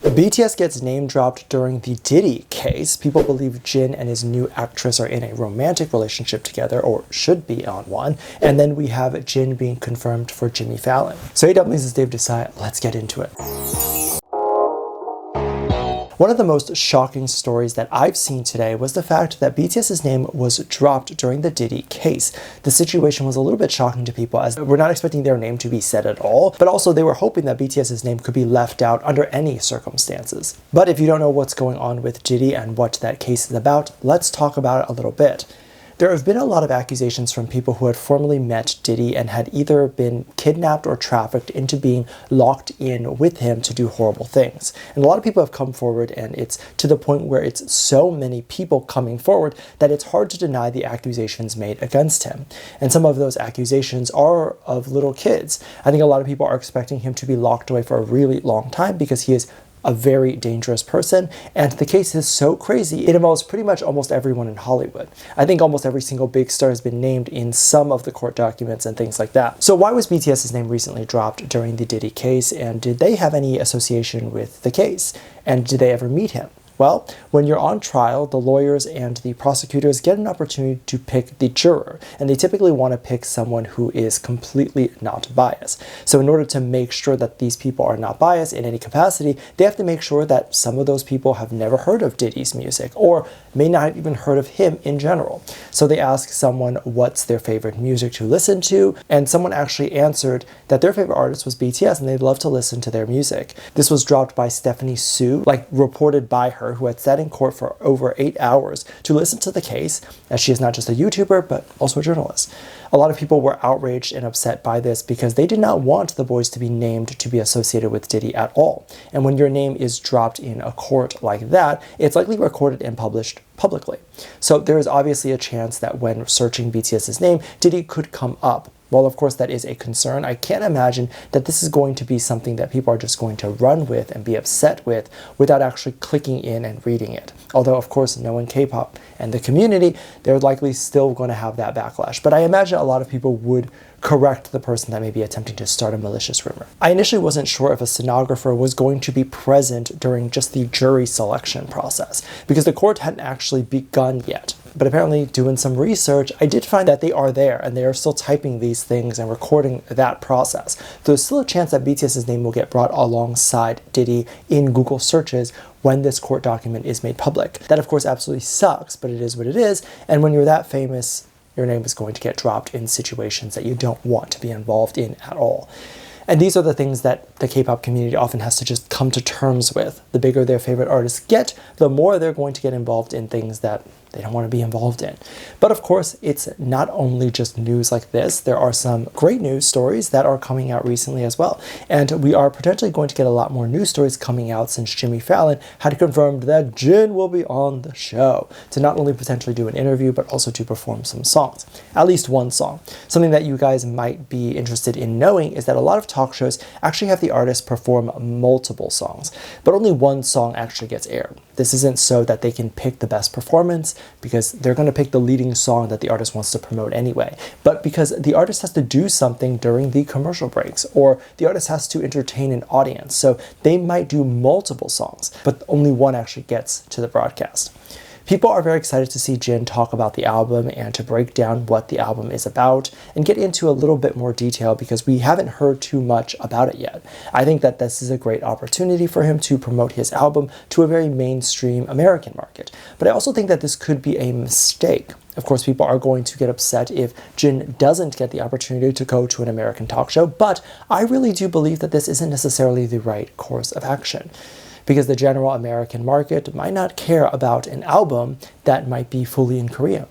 BTS gets name dropped during the Diddy case. People believe Jin and his new actress are in a romantic relationship together, or should be on one. And then we have Jin being confirmed for Jimmy Fallon. So hey Dumplings, it's Dave Desai. Let's get into it. One of the most shocking stories that I've seen today was the fact that BTS's name was dropped during the Diddy case. The situation was a little bit shocking to people, as we're not expecting their name to be said at all, but also they were hoping that BTS's name could be left out under any circumstances. But if you don't know what's going on with Diddy and what that case is about, let's talk about it a little bit. There have been a lot of accusations from people who had formerly met Diddy and had either been kidnapped or trafficked into being locked in with him to do horrible things. And a lot of people have come forward, and it's to the point where it's so many people coming forward that it's hard to deny the accusations made against him. And some of those accusations are of little kids. I think a lot of people are expecting him to be locked away for a really long time because he is a very dangerous person, and the case is so crazy, it involves pretty much almost everyone in Hollywood. I think almost every single big star has been named in some of the court documents and things like that. So why was BTS's name recently dropped during the Diddy case, and did they have any association with the case? And did they ever meet him? Well, when you're on trial, the lawyers and the prosecutors get an opportunity to pick the juror, and they typically want to pick someone who is completely not biased. So in order to make sure that these people are not biased in any capacity, they have to make sure that some of those people have never heard of Diddy's music, or may not have even heard of him in general. So they ask someone what's their favorite music to listen to, and someone actually answered that their favorite artist was BTS and they'd love to listen to their music. This was dropped by Stephanie Sue, reported by her, who had sat in court for over 8 hours to listen to the case, as she is not just a YouTuber, but also a journalist. A lot of people were outraged and upset by this because they did not want the boys to be named to be associated with Diddy at all. And when your name is dropped in a court like that, it's likely recorded and published publicly. So there is obviously a chance that when searching BTS's name, Diddy could come up. Well, of course, that is a concern. I can't imagine that this is going to be something that people are just going to run with and be upset with without actually clicking in and reading it. Although, of course, knowing Kpop and the community, they're likely still going to have that backlash. But I imagine a lot of people would correct the person that may be attempting to start a malicious rumor. I initially wasn't sure if a stenographer was going to be present during just the jury selection process, because the court hadn't actually begun yet. But apparently, doing some research, I did find that they are there, and they are still typing these things and recording that process. There's still a chance that BTS's name will get brought alongside Diddy in Google searches when this court document is made public. That, of course, absolutely sucks, but it is what it is. And when you're that famous, your name is going to get dropped in situations that you don't want to be involved in at all. And these are the things that the K-pop community often has to just come to terms with. The bigger their favorite artists get, the more they're going to get involved in things that they don't want to be involved in. But of course, it's not only just news like this. There are some great news stories that are coming out recently as well. And we are potentially going to get a lot more news stories coming out since Jimmy Fallon had confirmed that Jin will be on the show to not only potentially do an interview, but also to perform some songs. At least one song. Something that you guys might be interested in knowing is that a lot of talk shows actually have the artist perform multiple songs, but only one song actually gets aired. This isn't so that they can pick the best performance, because they're going to pick the leading song that the artist wants to promote anyway, but because the artist has to do something during the commercial breaks, or the artist has to entertain an audience. So they might do multiple songs, but only one actually gets to the broadcast. People are very excited to see Jin talk about the album and to break down what the album is about and get into a little bit more detail, because we haven't heard too much about it yet. I think that this is a great opportunity for him to promote his album to a very mainstream American market. But I also think that this could be a mistake. Of course, people are going to get upset if Jin doesn't get the opportunity to go to an American talk show, but I really do believe that this isn't necessarily the right course of action, because the general American market might not care about an album that might be fully in Korean.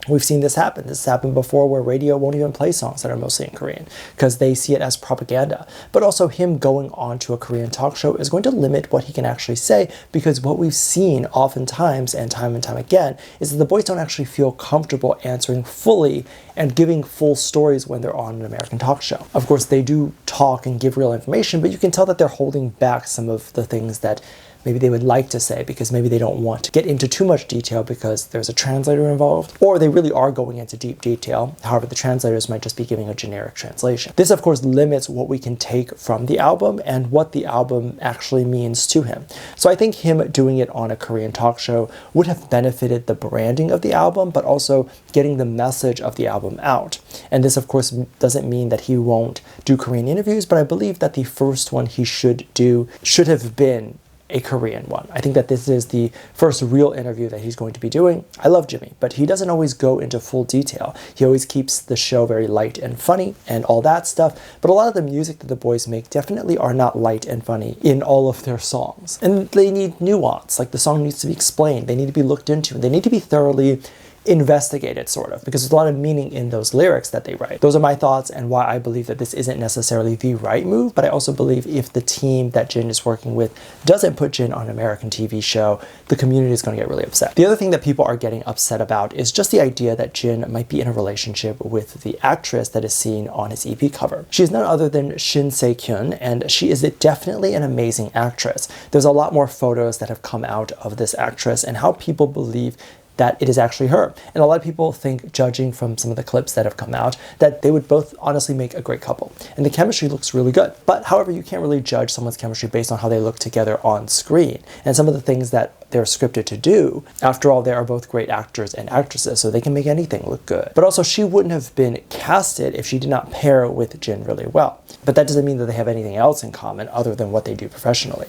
We've seen this happen. This has happened before, where radio won't even play songs that are mostly in Korean because they see it as propaganda. But also, him going on to a Korean talk show is going to limit what he can actually say, because what we've seen oftentimes and time again is that the boys don't actually feel comfortable answering fully and giving full stories when they're on an American talk show. Of course, they do talk and give real information, but you can tell that they're holding back some of the things that maybe they would like to say because maybe they don't want to get into too much detail because there's a translator involved, or they really are going into deep detail. However, the translators might just be giving a generic translation. This, of course, limits what we can take from the album and what the album actually means to him. So I think him doing it on a Korean talk show would have benefited the branding of the album, but also getting the message of the album out. And this, of course, doesn't mean that he won't do Korean interviews, but I believe that the first one he should do should have been a Korean one. I think that this is the first real interview that he's going to be doing. I love Jimmy, but he doesn't always go into full detail. He always keeps the show very light and funny and all that stuff, but a lot of the music that the boys make definitely are not light and funny in all of their songs. And they need nuance, like the song needs to be explained, they need to be looked into, and they need to be thoroughly investigated, sort of, because there's a lot of meaning in those lyrics that they write. Those are my thoughts and why I believe that this isn't necessarily the right move, but I also believe if the team that Jin is working with doesn't put Jin on an American TV show, the community is going to get really upset. The other thing that people are getting upset about is just the idea that Jin might be in a relationship with the actress that is seen on his EP cover. She is none other than Shin Se Kyung, and she is definitely an amazing actress. There's a lot more photos that have come out of this actress and how people believe that it is actually her. And a lot of people think, judging from some of the clips that have come out, that they would both honestly make a great couple. And the chemistry looks really good. But however, you can't really judge someone's chemistry based on how they look together on screen and some of the things that they're scripted to do. After all, they are both great actors and actresses, so they can make anything look good. But also, she wouldn't have been casted if she did not pair with Jin really well. But that doesn't mean that they have anything else in common other than what they do professionally.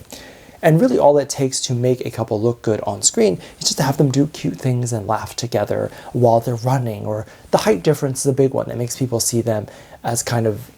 And really all it takes to make a couple look good on screen is just to have them do cute things and laugh together while they're running, or the height difference is a big one that makes people see them as kind of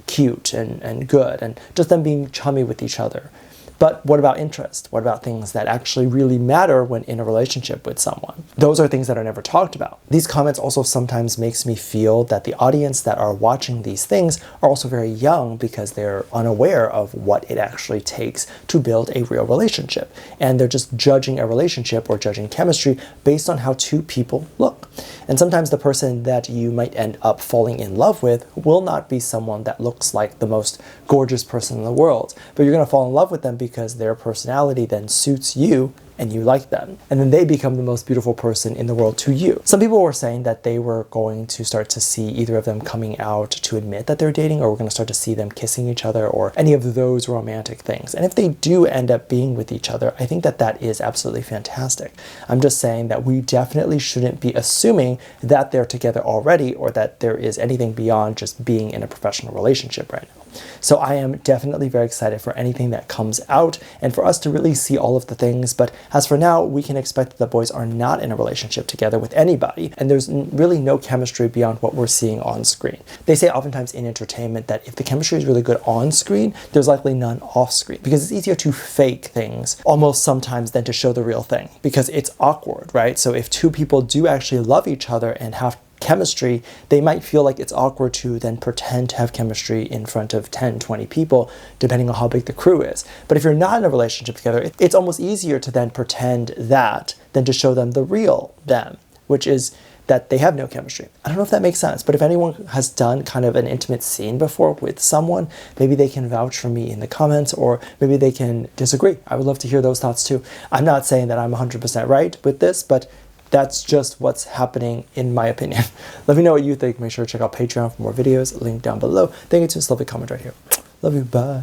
cute and good, and just them being chummy with each other. But what about interest? What about things that actually really matter when in a relationship with someone? Those are things that are never talked about. These comments also sometimes makes me feel that the audience that are watching these things are also very young because they're unaware of what it actually takes to build a real relationship. And they're just judging a relationship or judging chemistry based on how two people look. And sometimes the person that you might end up falling in love with will not be someone that looks like the most gorgeous person in the world, but you're going to fall in love with them because their personality then suits you and you like them. And then they become the most beautiful person in the world to you. Some people were saying that they were going to start to see either of them coming out to admit that they're dating, or we're going to start to see them kissing each other, or any of those romantic things. And if they do end up being with each other, I think that that is absolutely fantastic. I'm just saying that we definitely shouldn't be assuming that they're together already, or that there is anything beyond just being in a professional relationship right now. So I am definitely very excited for anything that comes out and for us to really see all of the things. But as for now, we can expect that the boys are not in a relationship together with anybody, and there's really no chemistry beyond what we're seeing on screen. They say oftentimes in entertainment that if the chemistry is really good on screen, there's likely none off screen, because it's easier to fake things almost sometimes than to show the real thing, because it's awkward, right? So if two people do actually love each other and have chemistry, they might feel like it's awkward to then pretend to have chemistry in front of 10, 20 people, depending on how big the crew is. But if you're not in a relationship together, it's almost easier to then pretend that than to show them the real them, which is that they have no chemistry. I don't know if that makes sense, but if anyone has done kind of an intimate scene before with someone, maybe they can vouch for me in the comments, or maybe they can disagree. I would love to hear those thoughts too. I'm not saying that I'm 100% right with this, but that's just what's happening in my opinion. Let me know what you think. Make sure to check out Patreon for more videos. Link down below. Thank you to this lovely comment right here. Love you. Bye.